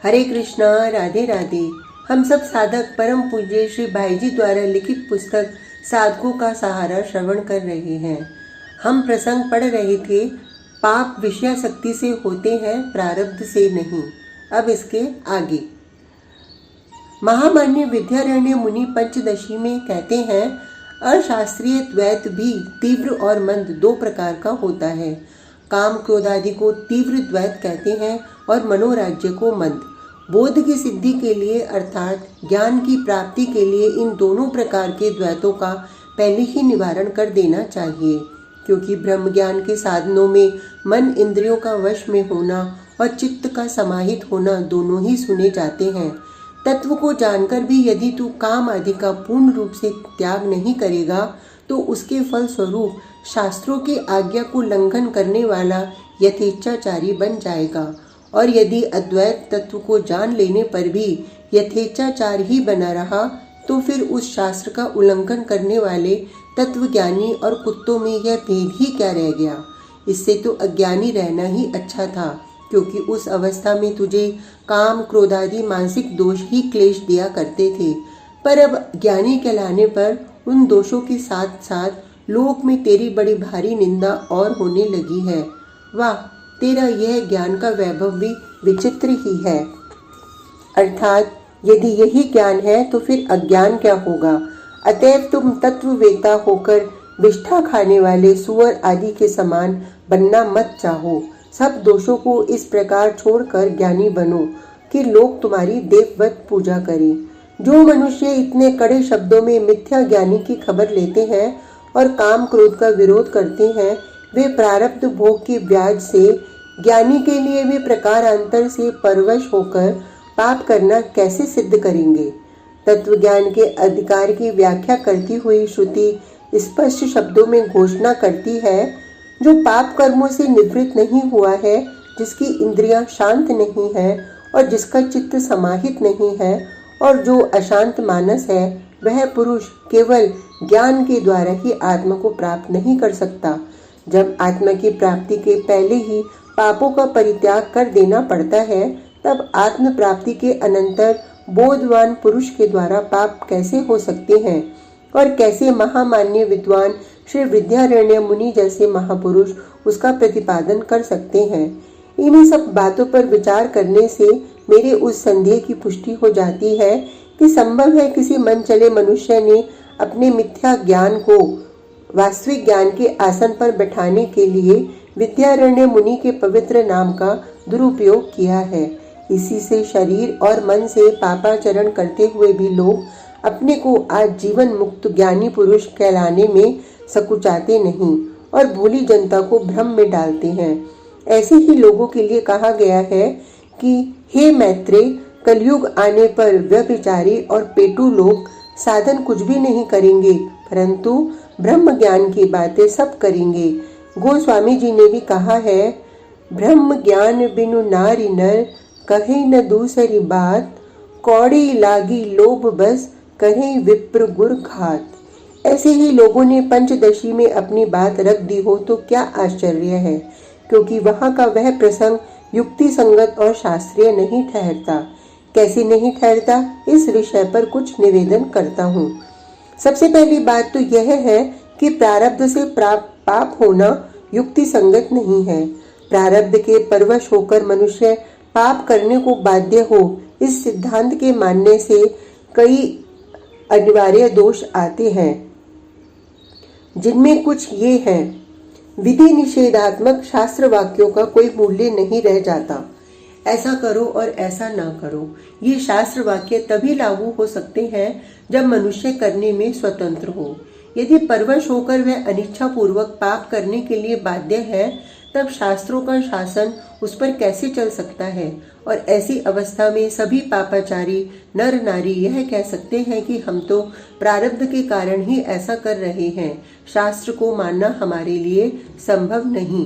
हरे कृष्णा, राधे राधे। हम सब साधक परम पूज्य श्री भाईजी द्वारा लिखित पुस्तक साधकों का सहारा श्रवण कर रहे हैं। हम प्रसंग पढ़ रहे थे, पाप विषया शक्ति से होते हैं, प्रारब्ध से नहीं। अब इसके आगे महामान्य विद्यारण्य मुनि पंचदशी में कहते हैं, अशास्त्रीय द्वैत भी तीव्र और मंद दो प्रकार का होता है। काम क्रोध आदि को तीव्र द्वैत कहते हैं और मनोराज्य को मंद। बोध की सिद्धि के लिए अर्थात ज्ञान की प्राप्ति के लिए इन दोनों प्रकार के द्वैतों का पहले ही निवारण कर देना चाहिए, क्योंकि ब्रह्म ज्ञान के साधनों में मन इंद्रियों का वश में होना और चित्त का समाहित होना दोनों ही सुने जाते हैं। तत्व को जानकर भी यदि तू काम आदि का पूर्ण रूप से त्याग नहीं करेगा तो उसके फल स्वरूप शास्त्रों की आज्ञा को उल्लंघन करने वाला यथेच्छाचारी बन जाएगा, और यदि अद्वैत तत्व को जान लेने पर भी यथेच्छाचार ही बना रहा तो फिर उस शास्त्र का उल्लंघन करने वाले तत्वज्ञानी और कुत्तों में यह भेद ही क्या रह गया। इससे तो अज्ञानी रहना ही अच्छा था, क्योंकि उस अवस्था में तुझे काम क्रोध आदि मानसिक दोष ही क्लेश दिया करते थे। पर अब ज्ञानी कहलाने पर उन दोषों के साथ साथ लोक में तेरी बड़ी भारी निंदा और होने लगी है। वाह, तेरा यह ज्ञान का वैभव भी विचित्र ही है। अर्थात यदि यही ज्ञान है तो फिर अज्ञान क्या होगा। अतएव तुम तत्ववेता होकर विष्ठा खाने वाले सुअर आदि के समान बनना मत चाहो। सब दोषों को इस प्रकार छोड़कर ज्ञानी बनो कि लोग तुम्हारी देववत पूजा करें। जो मनुष्य इतने कड़े शब्दों में मिथ्या ज्ञानी की खबर लेते हैं और काम क्रोध का विरोध करते हैं, वे प्रारब्ध भोग के ब्याज से ज्ञानी के लिए भी प्रकारांतर से परवश होकर पाप करना कैसे सिद्ध करेंगे। तत्व ज्ञान के अधिकार की व्याख्या करती हुई श्रुति स्पष्ट शब्दों में घोषणा करती है, जो पाप कर्मों से निवृत्त नहीं हुआ है, जिसकी इंद्रियां शांत नहीं है और जिसका चित्त समाहित नहीं है, और जो अशांत मानस है, वह पुरुष केवल ज्ञान के द्वारा ही आत्मा को प्राप्त नहीं कर सकता। जब आत्मा की प्राप्ति के पहले ही पापों का परित्याग कर देना पड़ता है, तब आत्म प्राप्ति के अनंतर बोधवान पुरुष के द्वारा पाप कैसे हो सकते हैं, और कैसे महामान्य विद्वान श्री विद्यारण्य मुनि जैसे महापुरुष उसका प्रतिपादन कर सकते हैं। इन्हीं सब बातों पर विचार करने से मेरे उस संदेह की पुष्टि हो जाती है कि संभव है किसी मन चले मनुष्य ने अपने मिथ्या ज्ञान को वास्तविक ज्ञान के आसन पर बैठाने के लिए विद्यारण्य मुनि के पवित्र नाम का दुरुपयोग किया है। इसी से शरीर और मन से पापाचरण करते हुए भी लोग अपने को आज जीवन मुक्त ज्ञानी पुरुष कहलाने में सकुचाते नहीं और भोली जनता को भ्रम में डालते हैं। ऐसे ही लोगों के लिए कहा गया है कि हे मैत्रेय, कलयुग आने पर व्यभिचारी और पेटू लोग साधन कुछ भी नहीं करेंगे, परंतु ब्रह्म ज्ञान की बातें सब करेंगे। गोस्वामी जी ने भी कहा है, ब्रह्म ज्ञान बिनु नारी नर कहे न दूसरी बात, कौड़ी लागी लोभ बस कहे विप्र गुर घात। ऐसे ही लोगों ने पंचदशी में अपनी बात रख दी हो तो क्या आश्चर्य है, क्योंकि वहाँ का वह प्रसंग युक्ति संगत और शास्त्रीय नहीं ठहरता। कैसे नहीं ठहरता, इस विषय पर कुछ निवेदन करता हूँ। सबसे पहली बात तो यह है कि प्रारब्ध से पाप होना युक्ति संगत नहीं है। प्रारब्ध के परवश होकर मनुष्य पाप करने को बाध्य हो, इस सिद्धांत के मानने से कई अनिवार्य दोष आते हैं, जिनमें कुछ ये हैं। विधि निषेधात्मक शास्त्र वाक्यों का कोई मूल्य नहीं रह जाता। ऐसा करो और ऐसा ना करो, ये शास्त्र वाक्य तभी लागू हो सकते हैं जब मनुष्य करने में स्वतंत्र हो। यदि परवश होकर वह अनिच्छा पूर्वक पाप करने के लिए बाध्य है, तब शास्त्रों का शासन उस पर कैसे चल सकता है। और ऐसी अवस्था में सभी पापाचारी नर नारी यह कह सकते हैं कि हम तो प्रारब्ध के कारण ही ऐसा कर रहे हैं, शास्त्र को मानना हमारे लिए संभव नहीं।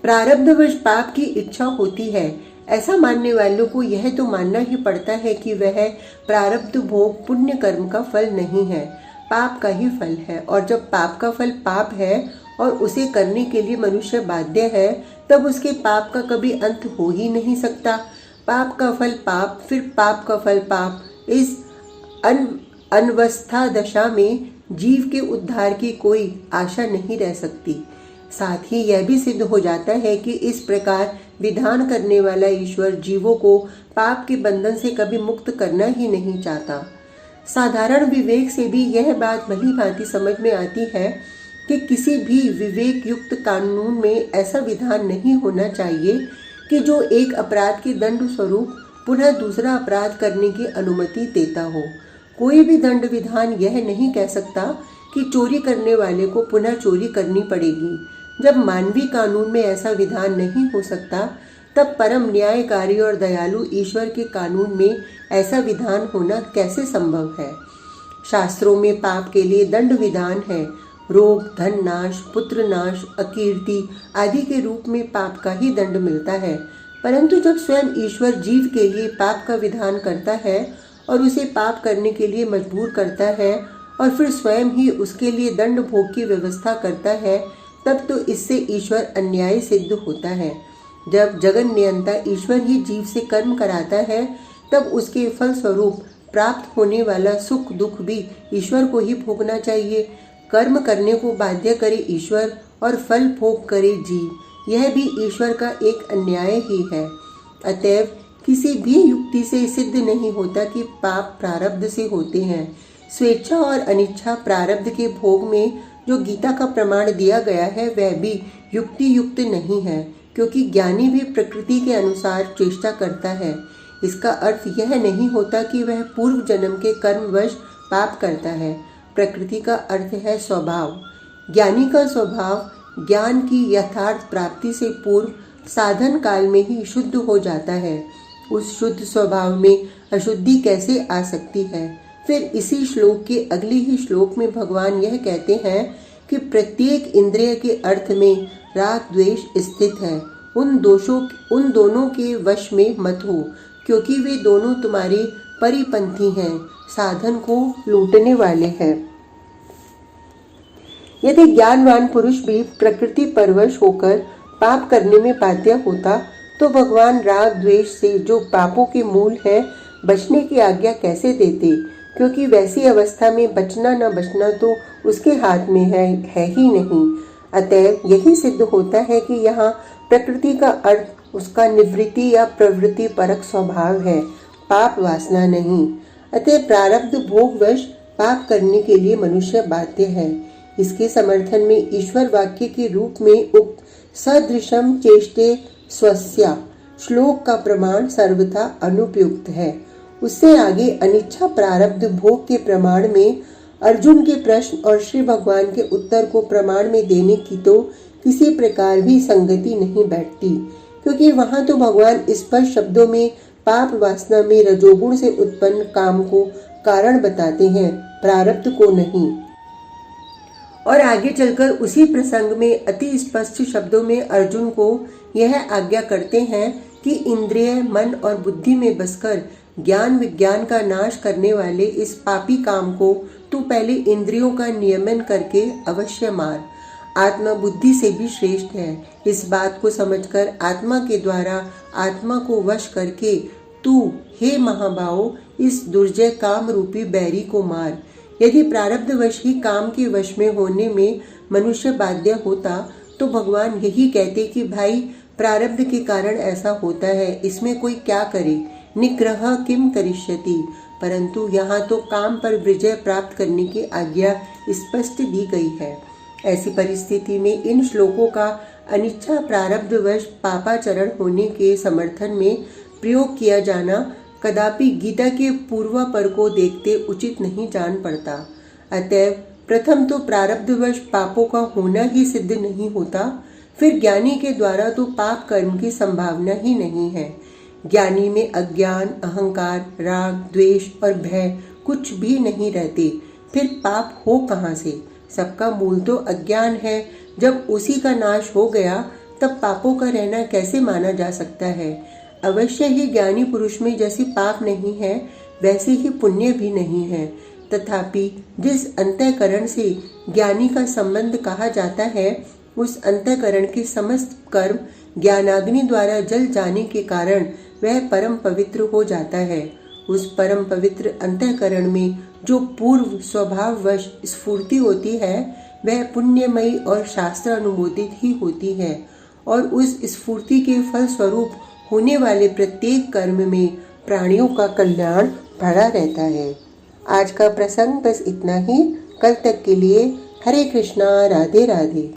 प्रारब्धवश पाप की इच्छा होती है, ऐसा मानने वालों को यह तो मानना ही पड़ता है कि वह प्रारब्ध भोग पुण्य कर्म का फल नहीं है, पाप का ही फल है। और जब पाप का फल पाप है और उसे करने के लिए मनुष्य बाध्य है, तब उसके पाप का कभी अंत हो ही नहीं सकता। पाप का फल पाप, फिर पाप का फल पाप। इस अनवस्था दशा में जीव के उद्धार की कोई आशा नहीं रह सकती। साथ ही यह भी सिद्ध हो जाता है कि इस प्रकार विधान करने वाला ईश्वर जीवों को पाप के बंधन से कभी मुक्त करना ही नहीं चाहता। साधारण विवेक से भी यह बात भली भांति समझ में आती है कि किसी भी विवेक युक्त कानून में ऐसा विधान नहीं होना चाहिए कि जो एक अपराध के दंड स्वरूप पुनः दूसरा अपराध करने की अनुमति देता हो। कोई भी दंड विधान यह नहीं कह सकता कि चोरी करने वाले को पुनः चोरी करनी पड़ेगी। जब मानवीय कानून में ऐसा विधान नहीं हो सकता, तब परम न्यायकारी और दयालु ईश्वर के कानून में ऐसा विधान होना कैसे संभव है। शास्त्रों में पाप के लिए दंड विधान है। रोग, धन नाश, पुत्र नाश, अकीर्ति आदि के रूप में पाप का ही दंड मिलता है। परंतु जब स्वयं ईश्वर जीव के लिए पाप का विधान करता है और उसे पाप करने के लिए मजबूर करता है और फिर स्वयं ही उसके लिए दंड भोग की व्यवस्था करता है, तब तो इससे ईश्वर अन्याय सिद्ध होता है। जब जगन नियंता ईश्वर ही जीव से कर्म कराता है, तब उसके फल स्वरूप प्राप्त होने वाला सुख दुख भी ईश्वर को ही भोगना चाहिए। कर्म करने को बाध्य करे ईश्वर और फल भोग करे जीव, यह भी ईश्वर का एक अन्याय ही है। अतएव किसी भी युक्ति से सिद्ध नहीं होता कि पाप प्रारब्ध से होते हैं। स्वेच्छा और अनिच्छा प्रारब्ध के भोग में जो गीता का प्रमाण दिया गया है, वह भी युक्ति युक्त नहीं है, क्योंकि ज्ञानी भी प्रकृति के अनुसार चेष्टा करता है। इसका अर्थ यह नहीं होता कि वह पूर्व जन्म के कर्मवश पाप करता है। प्रकृति का अर्थ है स्वभाव। ज्ञानी का स्वभाव ज्ञान की यथार्थ प्राप्ति से पूर्व साधन काल में ही शुद्ध हो जाता है। उस शुद्ध स्वभाव में अशुद्धि कैसे आ सकती है। फिर इसी श्लोक के अगले ही श्लोक में भगवान यह कहते हैं कि प्रत्येक इंद्रिय के अर्थ में राग द्वेष स्थित है। उन दोनों के वश में मत हो, क्योंकि वे दोनों तुम्हारे परिपंथी हैं, साधन को लूटने वाले हैं। यदि ज्ञानवान पुरुष भी प्रकृति परवश होकर पाप करने में बाध्य होता, तो भगवान राग द्वेष से जो पापों के मूल है बचने की आज्ञा कैसे देते, क्योंकि वैसी अवस्था में बचना न बचना तो उसके हाथ में है ही नहीं। अतएव यही सिद्ध होता है कि यहाँ प्रकृति का अर्थ उसका निवृत्ति या प्रवृत्ति परक स्वभाव है, पाप वासना नहीं। अतः प्रारब्ध भोगवश पाप करने के लिए मनुष्य बाध्य है। इसके समर्थन में ईश्वर वाक्य के रूप में उक्त सदृशम चेष्टे स्वस्या श्लोक का प्रमाण सर्वथा अनुपयुक्त है। उससे आगे अनिच्छा प्रारब्ध भोग के प्रमाण में अर्जुन के प्रश्न और श्री भगवान के उत्तर को प्रमाण में देने की तो किसी प्रकार भी संगति नहीं बैठती, क्योंकि वहां तो भगवान स्पष्ट शब्दों में पाप वासना में रजोगुण से उत्पन्न काम को कारण बताते हैं, प्रारब्ध को नहीं। और आगे चलकर उसी प्रसंग में अति स्पष्ट शब्दों में अर्जुन को यह आज्ञा करते हैं कि इंद्रिय, मन और बुद्धि में बसकर ज्ञान विज्ञान का नाश करने वाले इस पापी काम को तू पहले इंद्रियों का नियमन करके अवश्य मार। आत्मा बुद्धि से भी श्रेष्ठ है। इस बात को समझकर आत्मा के द्वारा आत्मा को वश करके तू हे महाबाहो इस दुर्जय काम रूपी बैरी को मार। यदि प्रारब्ध वश ही काम के वश में होने में मनुष्य बाध्य होता, तो भगवान यही कहते कि भाई प्रारब्ध के कारण ऐसा होता है, इसमें कोई क्या करे, निग्रह किम करिष्यति। परंतु यहाँ तो काम पर विजय प्राप्त करने की आज्ञा स्पष्ट दी गई है। ऐसी परिस्थिति में इन श्लोकों का अनिच्छा प्रारब्धवश पापाचरण होने के समर्थन में प्रयोग किया जाना कदापि गीता के पूर्वापर को देखते उचित नहीं जान पड़ता। अतएव प्रथम तो प्रारब्धवश पापों का होना ही सिद्ध नहीं होता, फिर ज्ञानी के द्वारा तो पाप कर्म की संभावना ही नहीं है। ज्ञानी में अज्ञान, अहंकार, राग, द्वेष और भय कुछ भी नहीं रहते, फिर पाप हो कहाँ से। सबका मूल तो अज्ञान है। जब उसी का नाश हो गया, तब पापों का रहना कैसे माना जा सकता है। अवश्य ही ज्ञानी पुरुष में जैसे पाप नहीं है, वैसे ही पुण्य भी नहीं है। तथापि जिस अंतःकरण से ज्ञानी का संबंध कहा जाता है, उस अंतःकरण के समस्त कर्म ज्ञानाग्नि द्वारा जल जाने के कारण वह परम पवित्र हो जाता है। उस परम पवित्र अंतःकरण में जो पूर्व स्वभाववश स्फूर्ति होती है वह पुण्यमयी और शास्त्र अनुमोदित ही होती है और उस स्फूर्ति के फल स्वरूप होने वाले प्रत्येक कर्म में प्राणियों का कल्याण भरा रहता है। आज का प्रसंग बस इतना ही। कल तक के लिए हरे कृष्णा, राधे राधे।